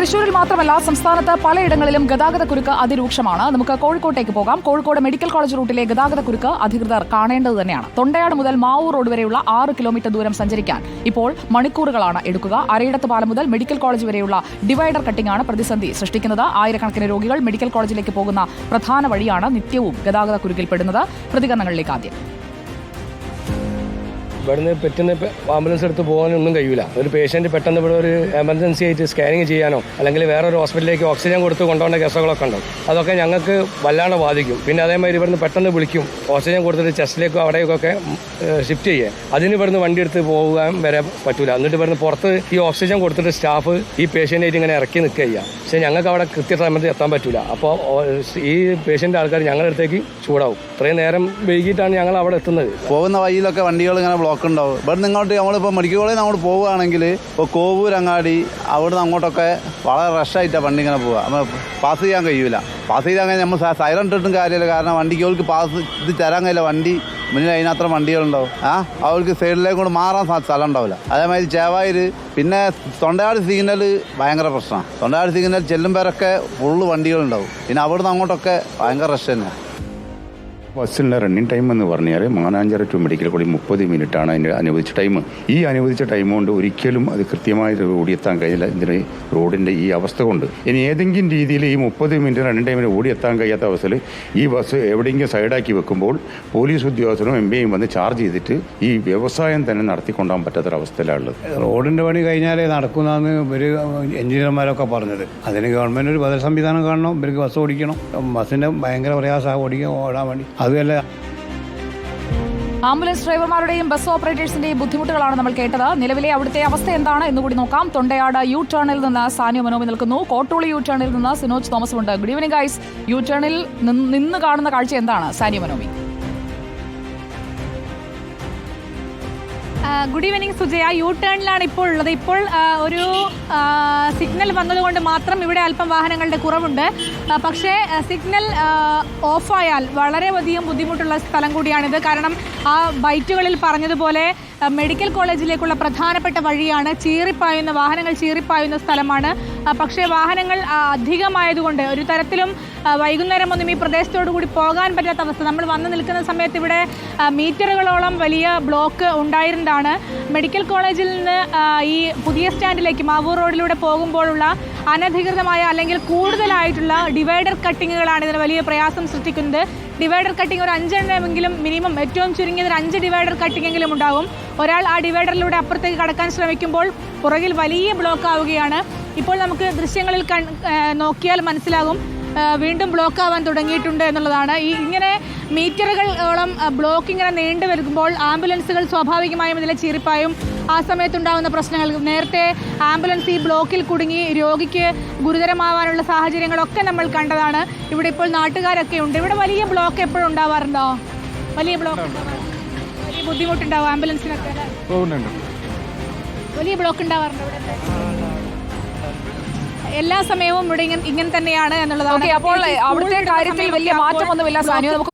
തൃശ്ശൂരിൽ മാത്രമല്ല സംസ്ഥാനത്ത് പലയിടങ്ങളിലും ഗതാഗതക്കുരുക്ക് അതിരൂക്ഷമാണ്. നമുക്ക് കോഴിക്കോട്ടേക്ക് പോകാം. കോഴിക്കോട് മെഡിക്കൽ കോളേജ് റൂട്ടിലെ ഗതാഗതക്കുരുക്ക് അധികൃതർ കാണേണ്ടത് തന്നെയാണ്. തൊണ്ടയാട് മുതൽ മാവൂർ റോഡ് വരെയുള്ള 6 കിലോമീറ്റർ ദൂരം സഞ്ചരിക്കാൻ ഇപ്പോൾ മണിക്കൂറുകളാണ് എടുക്കുക. അരയിടത്ത് പാലം മുതൽ മെഡിക്കൽ കോളേജ് വരെയുള്ള ഡിവൈഡർ കട്ടിംഗാണ് പ്രതിസന്ധി സൃഷ്ടിക്കുന്നത്. ആയിരക്കണക്കിന് രോഗികൾ മെഡിക്കൽ കോളേജിലേക്ക് പോകുന്ന പ്രധാന വഴിയാണ് നിത്യവും ഗതാഗതക്കുരുക്കിൽപ്പെടുന്നത്. പ്രതികരണങ്ങളിലേക്ക് ആദ്യം. ഇവിടുന്ന് പെട്ടെന്ന് ആംബുലൻസ് എടുത്ത് പോകാനൊന്നും കഴിയില്ല. ഒരു പേഷ്യന്റ് പെട്ടെന്ന് ഇവിടെ ഒരു എമർജൻസി ആയിട്ട് സ്കാനിങ് ചെയ്യാനോ അല്ലെങ്കിൽ വേറൊരു ഹോസ്പിറ്റലിലേക്ക് ഓക്സിജൻ കൊടുത്ത് കൊണ്ടുപോകേണ്ട കേസുകളൊക്കെ ഉണ്ടാവും. അതൊക്കെ ഞങ്ങൾക്ക് വല്ലാണ്ട് ബാധിക്കും. പിന്നെ അതേമാതിരി ഇവിടുന്ന് പെട്ടെന്ന് വിളിക്കും ഓക്സിജൻ കൊടുത്തിട്ട് ചെസ്റ്റിലേക്കോ അവിടേക്കൊക്കെ ഷിഫ്റ്റ് ചെയ്യുക. അതിന് ഇവിടുന്ന് വണ്ടി എടുത്ത് പോകാൻ വരെ പറ്റൂല. എന്നിട്ട് ഇവിടുന്ന് പുറത്ത് ഈ ഓക്സിജൻ കൊടുത്തിട്ട് സ്റ്റാഫ് ഈ പേഷ്യൻ്റായിട്ട് ഇങ്ങനെ ഇറക്കി നിൽക്കുക ചെയ്യുക. പക്ഷേ ഞങ്ങൾക്ക് അവിടെ കൃത്യസമയത്ത് എത്താൻ പറ്റൂല. അപ്പോൾ ഈ പേഷ്യൻ്റ് ആൾക്കാർ ഞങ്ങളുടെ അടുത്തേക്ക് ചൂടാവും. ഇത്രയും നേരം വൈകിട്ടാണ് ഞങ്ങൾ അവിടെ എത്തുന്നത്. പോകുന്ന വഴിയിലൊക്കെ വണ്ടികൾ ഇങ്ങനെ ബ്ലോക്ക് ഉണ്ടാവും. ഇവിടെ ഇങ്ങോട്ട് നമ്മളിപ്പോൾ മെഡിക്കൽ കോളേജിൽ നമ്മൾ പോവുകയാണെങ്കിൽ ഇപ്പോൾ കോവൂർ അങ്ങാടി അവിടെ നിന്ന് അങ്ങോട്ടൊക്കെ വളരെ റഷായിട്ടാണ് വണ്ടി ഇങ്ങനെ പോവുക. നമ്മൾ പാസ് ചെയ്യാൻ കഴിയൂല. പാസ് ചെയ്യാൻ കഴിഞ്ഞാൽ നമ്മൾ സൈറൻ ഇട്ടിട്ടും കാര്യമില്ല. കാരണം വണ്ടിക്ക് പാസ് ഇത് തരാൻ കഴിയില്ല. വണ്ടി മുന്നിൽ അതിനത്ര വണ്ടികളുണ്ടാവും. അവർക്ക് സൈഡിലേക്ക് കൊണ്ട് മാറാൻ സ്ഥലം ഉണ്ടാവില്ല. അതേമാതിരി ചേവായൂർ പിന്നെ തൊണ്ടയാട് സിഗ്നൽ ഭയങ്കര പ്രശ്നമാണ്. തൊണ്ടയാട് സിഗ്നൽ ചെല്ലുമ്പോഴൊക്കെ ഫുള്ള് വണ്ടികളുണ്ടാവും. പിന്നെ അവിടുന്ന് അങ്ങോട്ടൊക്കെ ഭയങ്കര റഷ് തന്നെയാണ്. ബസ്സിൻ്റെ റണ്ണിങ് ടൈം എന്ന് പറഞ്ഞാൽ മാനാഞ്ചിറ ടു മെഡിക്കൽ കോളേജ് 30 മിനിറ്റാണ് അതിൻ്റെ അനുവദിച്ച ടൈം. ഈ അനുവദിച്ച ടൈം കൊണ്ട് ഒരിക്കലും അത് കൃത്യമായി ഓടിയെത്താൻ കഴിയില്ല. ഇതിന് റോഡിൻ്റെ ഈ അവസ്ഥ കൊണ്ട് ഇനി ഏതെങ്കിലും രീതിയിൽ ഈ 30 മിനിറ്റ് റണ്ണിങ് ടൈമിൽ ഓടിയെത്താൻ കഴിയാത്ത അവസ്ഥയിൽ ഈ ബസ് എവിടെയെങ്കിലും സൈഡാക്കി വെക്കുമ്പോൾ പോലീസ് ഉദ്യോഗസ്ഥരും MBയും വന്ന് ചാർജ് ചെയ്തിട്ട് ഈ വ്യവസായം തന്നെ നടത്തിക്കൊണ്ടാൻ പറ്റാത്തൊരവസ്ഥയിലാണുള്ളത്. റോഡിൻ്റെ പണി കഴിഞ്ഞാലേ നടക്കുന്നതെന്ന് ഇവർ എഞ്ചിനീയർമാരൊക്കെ പറഞ്ഞത്. അതിന് ഗവൺമെൻറ് ഒരു ബദൽ സംവിധാനം കാണണം. ഇവർക്ക് ബസ് ഓടിക്കണം. ബസ്സിൻ്റെ ഭയങ്കര പ്രയാസമാണ് ഓടാൻ വേണ്ടി. അതുമല്ല ആംബുലൻസ് ഡ്രൈവർമാരുടെയും ബസ് ഓപ്പറേറ്റേഴ്സിന്റെയും ബുദ്ധിമുട്ടുകളാണ് നമ്മൾ കേട്ടത്. നിലവിലെ അവിടുത്തെ അവസ്ഥ എന്താണ് എന്നുകൂടി നോക്കാം. തൊണ്ടയാട് യു ടേണിൽ നിന്ന് സാനിയ മനോമി നിൽക്കുന്നു. കോട്ടൂളി യു ടേണിൽ നിന്ന് സിനോജ് തോമസും ഉണ്ട്. Good evening guys. യു ടേണിൽ നിന്ന് കാണുന്ന കാഴ്ച എന്താണ് Saniya Manomi? Good evening Sujaya. U ടേണിലാണ് ഇപ്പോൾ ഉള്ളത്. ഇപ്പോൾ ഒരു സിഗ്നൽ വന്നതുകൊണ്ട് മാത്രം ഇവിടെ അല്പം വാഹനങ്ങളുടെ കുറവുണ്ട്. പക്ഷേ സിഗ്നൽ ഓഫായാൽ വളരെയധികം ബുദ്ധിമുട്ടുള്ള സ്ഥലം കൂടിയാണിത്. കാരണം ആ ബൈറ്റുകളിൽ പറഞ്ഞതുപോലെ മെഡിക്കൽ കോളേജിലേക്കുള്ള പ്രധാനപ്പെട്ട വഴിയാണ്. വാഹനങ്ങൾ ചീറിപ്പായുന്ന സ്ഥലമാണ്. പക്ഷേ വാഹനങ്ങൾ അധികമായതുകൊണ്ട് ഒരു തരത്തിലും വൈകുന്നേരം ഒന്നും ഈ പ്രദേശത്തോടു കൂടി പോകാൻ പറ്റാത്ത അവസ്ഥ. നമ്മൾ വന്ന് നിൽക്കുന്ന സമയത്ത് ഇവിടെ മീറ്ററുകളോളം വലിയ ബ്ലോക്ക് ഉണ്ടായിരുന്നതാണ്. മെഡിക്കൽ കോളേജിൽ നിന്ന് ഈ പുതിയ സ്റ്റാൻഡിലേക്ക് മാവൂർ റോഡിലൂടെ പോകുമ്പോഴുള്ള അനധികൃതമായ അല്ലെങ്കിൽ കൂടുതലായിട്ടുള്ള ഡിവൈഡർ കട്ടിങ്ങുകളാണ് ഇതിന് വലിയ പ്രയാസം സൃഷ്ടിക്കുന്നത്. ഡിവൈഡർ കട്ടിങ് ഒരു 5 എണ്ണമെങ്കിലും മിനിമം ഏറ്റവും ചുരുങ്ങിയത് 5 ഡിവൈഡർ കട്ടിങ്ങെങ്കിലും ഉണ്ടാകും. ഒരാൾ ആ ഡിവൈഡറിലൂടെ അപ്പുറത്തേക്ക് കടക്കാൻ ശ്രമിക്കുമ്പോൾ പുറകിൽ വലിയ ബ്ലോക്ക് ആവുകയാണ്. ഇപ്പോൾ നമുക്ക് ദൃശ്യങ്ങളിൽ നോക്കിയാൽ മനസ്സിലാകും വീണ്ടും ബ്ലോക്ക് ആവാൻ തുടങ്ങിയിട്ടുണ്ട് എന്നുള്ളതാണ്. ഇങ്ങനെ മീറ്ററുകളോളം ബ്ലോക്ക് ഇങ്ങനെ നീണ്ടു വരുമ്പോൾ ആംബുലൻസുകൾ സ്വാഭാവികമായും ഇതിലെ ചീറിപ്പായും. ആ സമയത്തുണ്ടാകുന്ന പ്രശ്നങ്ങൾ, നേരത്തെ ആംബുലൻസ് ഈ ബ്ലോക്കിൽ കുടുങ്ങി രോഗിക്ക് ഗുരുതരമാവാനുള്ള സാഹചര്യങ്ങളൊക്കെ നമ്മൾ കണ്ടതാണ്. ഇവിടെ ഇപ്പോൾ നാട്ടുകാരൊക്കെ ഉണ്ട്. ഇവിടെ വലിയ ബ്ലോക്ക് എപ്പോഴും ഉണ്ടാവാറുണ്ടോ? വലിയ ബ്ലോക്ക് വലിയ ബുദ്ധിമുട്ടുണ്ടാവും ആംബുലൻസിനൊക്കെ. വലിയ ബ്ലോക്ക് ഉണ്ടാവാറുണ്ടോ ഇവിടെ? എല്ലാ സമയവും ഇവിടെ ഇങ്ങനെ തന്നെയാണ് എന്നുള്ളതാണ്. അപ്പോൾ അവിടുത്തെ കാര്യത്തിൽ വലിയ മാറ്റമൊന്നുമില്ല സാനിയോ. നമുക്ക്